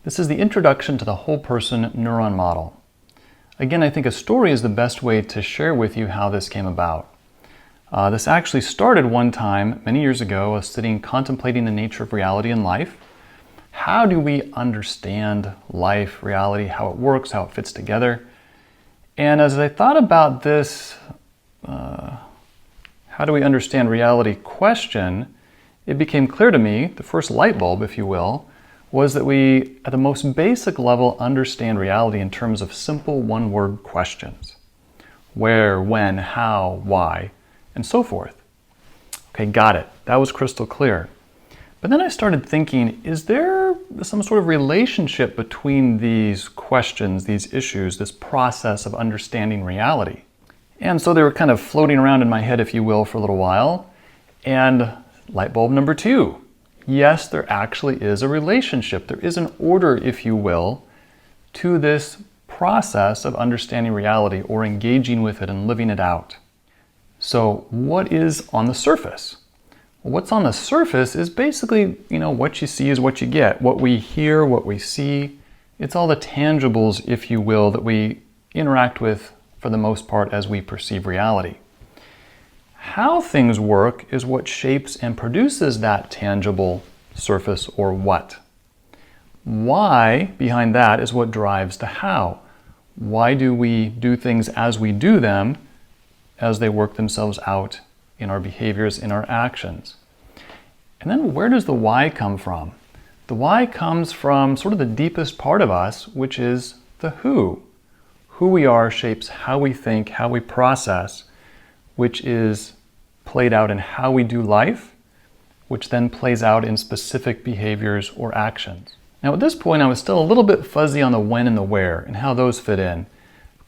This is the introduction to the whole person neuron model. Again, I think a story is the best way to share with you how this came about. This actually started one time, many years ago. I was sitting contemplating the nature of reality in life. How do we understand life, reality, how it works, how it fits together? And as I thought about this, how do we understand reality question, it became clear to me, the first light bulb, if you will, was that we, at the most basic level, understand reality in terms of simple one-word questions. Where, when, how, why, and so forth. Okay, got it. That was crystal clear. But then I started thinking, is there some sort of relationship between these questions, these issues, this process of understanding reality? And so they were kind of floating around in my head, if you will, for a little while. And light bulb number 2. Yes, there actually is a relationship. There is an order, if you will, to this process of understanding reality or engaging with it and living it out. So what is on the surface? Well, what's on the surface is basically, what you see is what you get. What we hear, what we see, it's all the tangibles, if you will, that we interact with for the most part as we perceive reality. How things work is what shapes and produces that tangible surface or what. Why behind that is what drives the how. Why do we do things as we do them, as they work themselves out in our behaviors, in our actions? And then where does the why come from? The why comes from sort of the deepest part of us, which is the who. Who we are shapes how we think, how we process, which is played out in how we do life, which then plays out in specific behaviors or actions. Now at this point I was still a little bit fuzzy on the when and the where and how those fit in.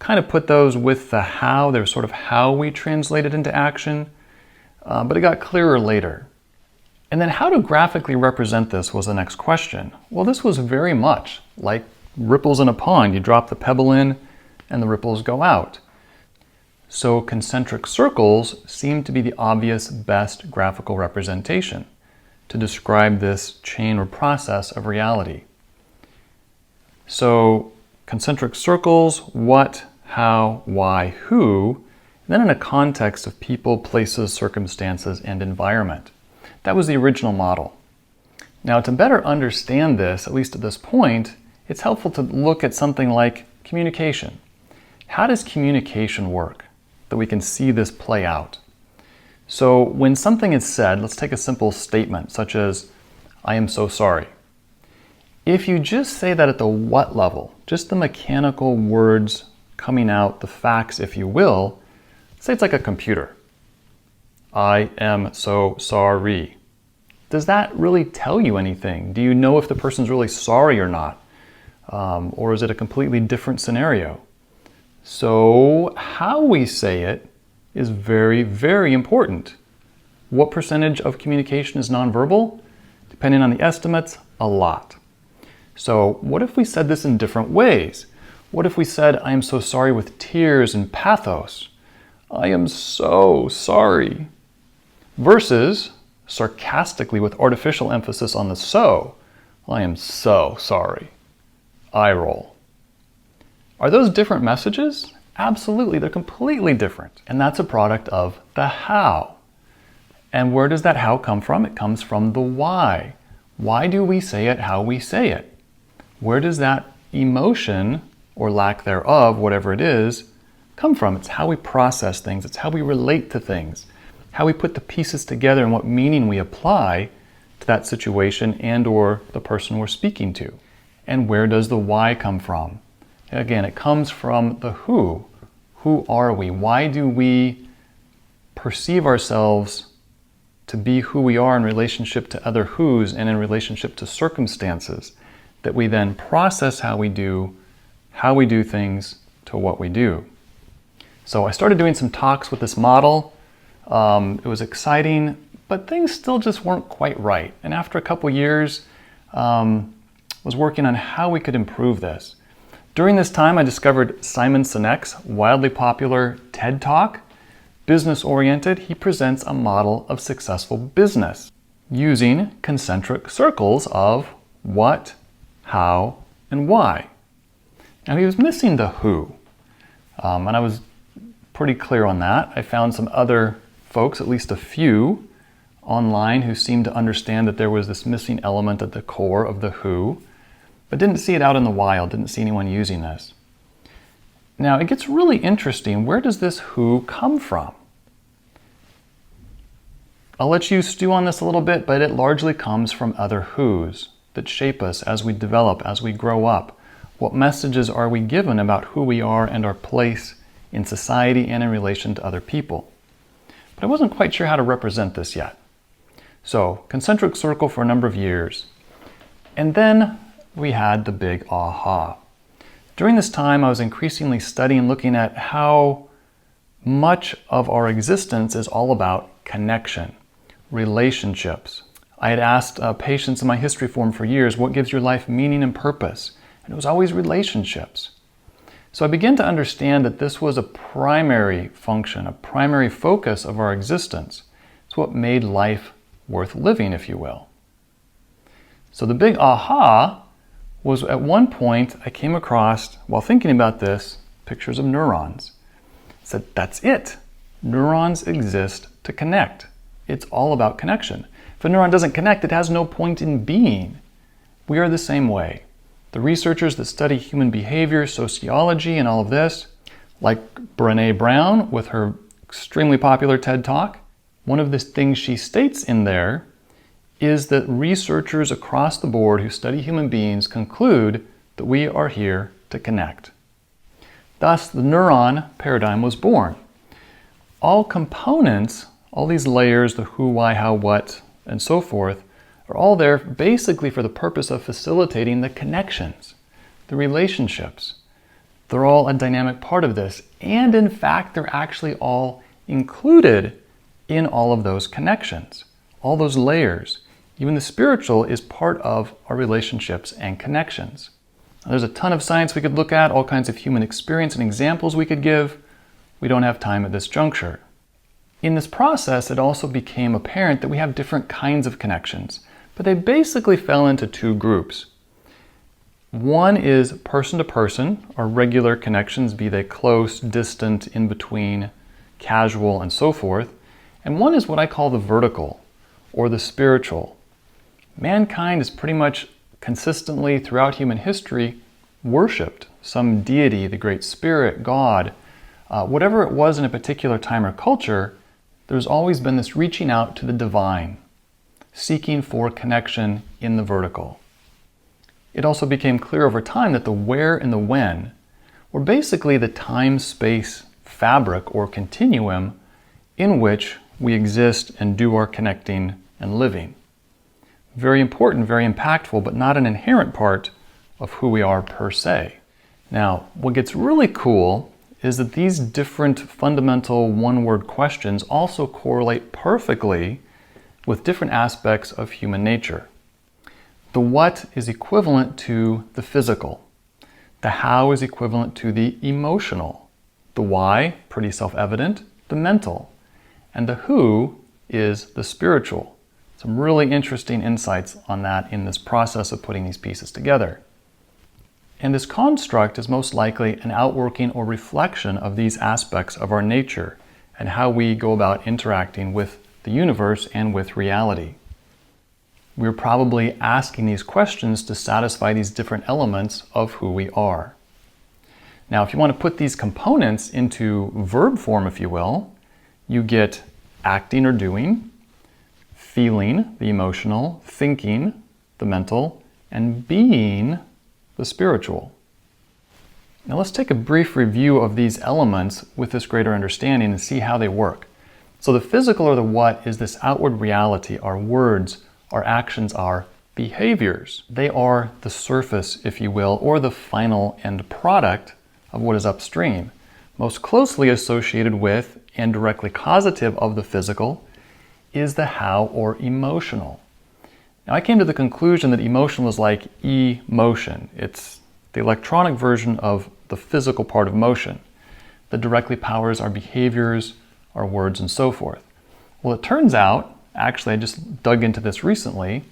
Kind of put those with the how. They're sort of how we translate it into action, but it got clearer later. And then how to graphically represent this was the next question. Well, this was very much like ripples in a pond. You drop the pebble in and the ripples go out. So concentric circles seem to be the obvious best graphical representation to describe this chain or process of reality. So concentric circles, what, how, why, who, and then in a context of people, places, circumstances, and environment. That was the original model. Now to better understand this, at least at this point, it's helpful to look at something like communication. How does communication work? That we can see this play out. So when something is said, let's take a simple statement such as, I am so sorry. If you just say that at the what level, just the mechanical words coming out, the facts, if you will, say it's like a computer. I am so sorry. Does that really tell you anything? Do you know if the person's really sorry or not? Or is it a completely different scenario? So how we say it is very, very important. What percentage of communication is nonverbal? Depending on the estimates, a lot. So what if we said this in different ways? What if we said, I am so sorry with tears and pathos? I am so sorry. Versus sarcastically with artificial emphasis on the so. I am so sorry. Eye roll. Are those different messages? Absolutely, they're completely different. And that's a product of the how. And where does that how come from? It comes from the why. Why do we say it how we say it? Where does that emotion, or lack thereof, whatever it is, come from? It's how we process things. It's how we relate to things. How we put the pieces together and what meaning we apply to that situation and or the person we're speaking to. And where does the why come from? Again, it comes from the who. Who are we? Why do we perceive ourselves to be who we are in relationship to other who's and in relationship to circumstances that we then process how we do things to what we do. So I started doing some talks with this model. It was exciting, but things still just weren't quite right. And after a couple years, was working on how we could improve this. During this time, I discovered Simon Sinek's wildly popular TED Talk. Business-oriented, he presents a model of successful business using concentric circles of what, how, and why? Now, he was missing the who, and I was pretty clear on that. I found some other folks, at least a few, online who seemed to understand that there was this missing element at the core of the who, but didn't see it out in the wild, didn't see anyone using this. Now, it gets really interesting. Where does this who come from? I'll let you stew on this a little bit, but it largely comes from other whos that shape us as we develop, as we grow up. What messages are we given about who we are and our place in society and in relation to other people? But I wasn't quite sure how to represent this yet. So, concentric circle for a number of years. And then we had the big aha. During this time, I was increasingly studying, looking at how much of our existence is all about connection, relationships. I had asked patients in my history forum for years, what gives your life meaning and purpose? And it was always relationships. So I began to understand that this was a primary function, a primary focus of our existence. It's what made life worth living, if you will. So the big aha was at one point I came across, while thinking about this, pictures of neurons. I said, that's it. Neurons exist to connect. It's all about connection. If a neuron doesn't connect, it has no point in being. We are the same way. The researchers that study human behavior, sociology, and all of this, like Brené Brown with her extremely popular TED Talk, one of the things she states in there is that researchers across the board who study human beings conclude that we are here to connect. Thus, the neuron paradigm was born. All components, all these layers, the who, why, how, what, and so forth, are all there basically for the purpose of facilitating the connections, the relationships. They're all a dynamic part of this. And in fact, they're actually all included in all of those connections, all those layers. Even the spiritual is part of our relationships and connections. Now, there's a ton of science we could look at, all kinds of human experience and examples we could give. We don't have time at this juncture. In this process, it also became apparent that we have different kinds of connections, but they basically fell into two groups. One is person to person, or regular connections, be they close, distant, in between, casual, and so forth. And one is what I call the vertical, or the spiritual. Mankind has pretty much consistently throughout human history worshipped some deity, the Great Spirit, God, whatever it was in a particular time or culture. There's always been this reaching out to the divine, seeking for connection in the vertical. It also became clear over time that the where and the when were basically the time-space fabric or continuum in which we exist and do our connecting and living. Very important, very impactful, but not an inherent part of who we are per se. Now, what gets really cool is that these different fundamental one-word questions also correlate perfectly with different aspects of human nature. The what is equivalent to the physical. The how is equivalent to the emotional. The why, pretty self-evident, the mental. And the who is the spiritual. Some really interesting insights on that in this process of putting these pieces together. And this construct is most likely an outworking or reflection of these aspects of our nature and how we go about interacting with the universe and with reality. We're probably asking these questions to satisfy these different elements of who we are. Now, if you want to put these components into verb form, if you will, you get acting or doing, feeling, the emotional, thinking, the mental, and being, the spiritual. Now let's take a brief review of these elements with this greater understanding and see how they work. So the physical, or the what, is this outward reality, our words, our actions, our behaviors. They are the surface, if you will, or the final end product of what is upstream. Most closely associated with and directly causative of the physical is the how, or emotional. Now, I came to the conclusion that emotional is like emotion. It's the electronic version of the physical part of motion that directly powers our behaviors, our words, and so forth. Well, it turns out, actually I just dug into this recently,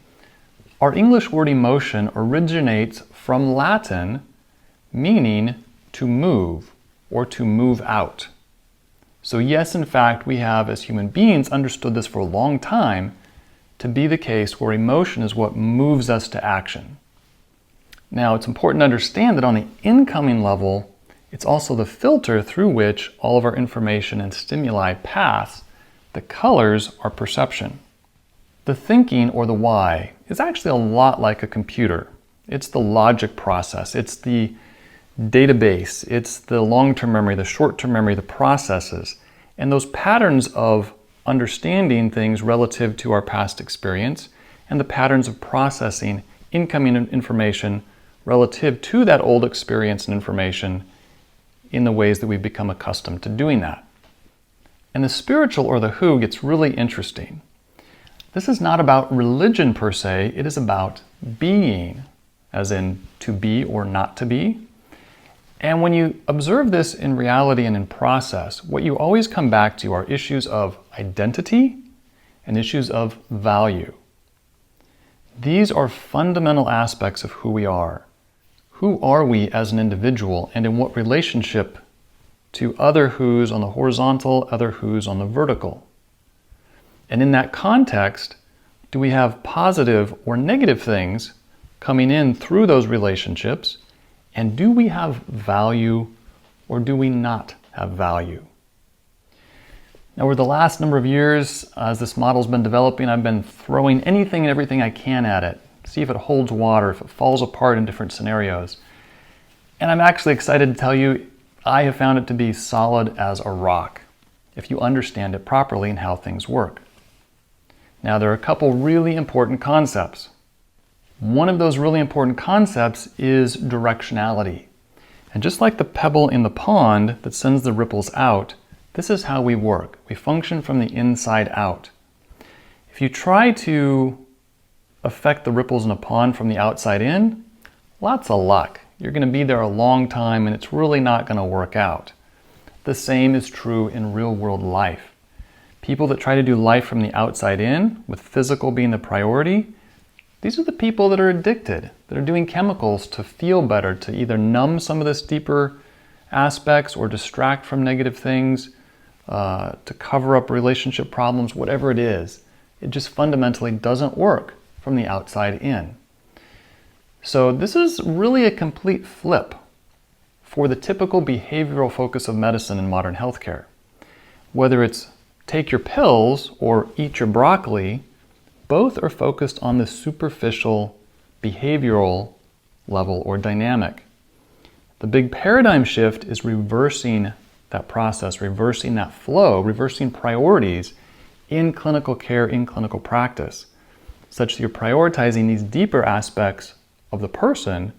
Our English word emotion originates from Latin, meaning to move or to move out. So yes, in fact, we have as human beings understood this for a long time to be the case where emotion is what moves us to action. Now, it's important to understand that on the incoming level, it's also the filter through which all of our information and stimuli pass. The colors are perception. The thinking, or the why, is actually a lot like a computer. It's the logic process. It's the database. It's the long-term memory, the short-term memory, the processes. And those patterns of understanding things relative to our past experience and the patterns of processing incoming information relative to that old experience and information in the ways that we've become accustomed to doing that. And the spiritual, or the who, gets really interesting. This is not about religion per se, it is about being, as in to be or not to be. And when you observe this in reality and in process, what you always come back to are issues of identity and issues of value. These are fundamental aspects of who we are. Who are we as an individual, and in what relationship to other who's on the horizontal, other who's on the vertical? And in that context, do we have positive or negative things coming in through those relationships? And do we have value, or do we not have value? Now, over the last number of years, as this model's been developing, I've been throwing anything and everything I can at it. See if it holds water, if it falls apart in different scenarios. And I'm actually excited to tell you, I have found it to be solid as a rock, if you understand it properly and how things work. Now, there are a couple really important concepts. One of those really important concepts is directionality. And just like the pebble in the pond that sends the ripples out, this is how we work. We function from the inside out. If you try to affect the ripples in a pond from the outside in, lots of luck. You're going to be there a long time and it's really not going to work out. The same is true in real world life. People that try to do life from the outside in, with physical being the priority, these are the people that are addicted, that are doing chemicals to feel better, to either numb some of this deeper aspects or distract from negative things, to cover up relationship problems, whatever it is. It just fundamentally doesn't work from the outside in. So this is really a complete flip for the typical behavioral focus of medicine in modern healthcare. Whether it's take your pills or eat your broccoli, both are focused on the superficial behavioral level or dynamic. The big paradigm shift is reversing that process, reversing that flow, reversing priorities in clinical care, in clinical practice, such that you're prioritizing these deeper aspects of the person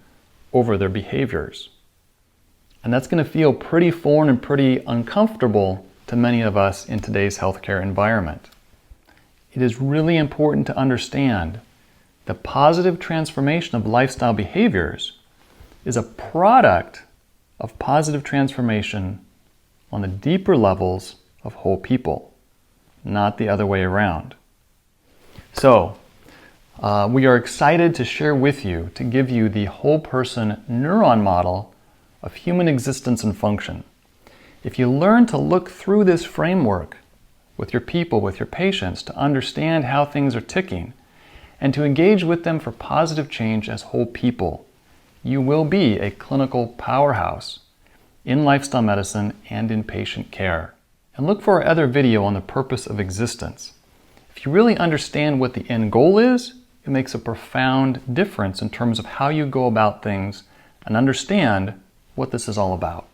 over their behaviors. And that's going to feel pretty foreign and pretty uncomfortable to many of us in today's healthcare environment. It is really important to understand that positive transformation of lifestyle behaviors is a product of positive transformation on the deeper levels of whole people, not the other way around. So, we are excited to share with you, to give you the whole person neuron model of human existence and function. If you learn to look through this framework with your people, with your patients, to understand how things are ticking, and to engage with them for positive change as whole people, you will be a clinical powerhouse in lifestyle medicine and in patient care. And look for our other video on the purpose of existence. If you really understand what the end goal is, it makes a profound difference in terms of how you go about things and understand what this is all about.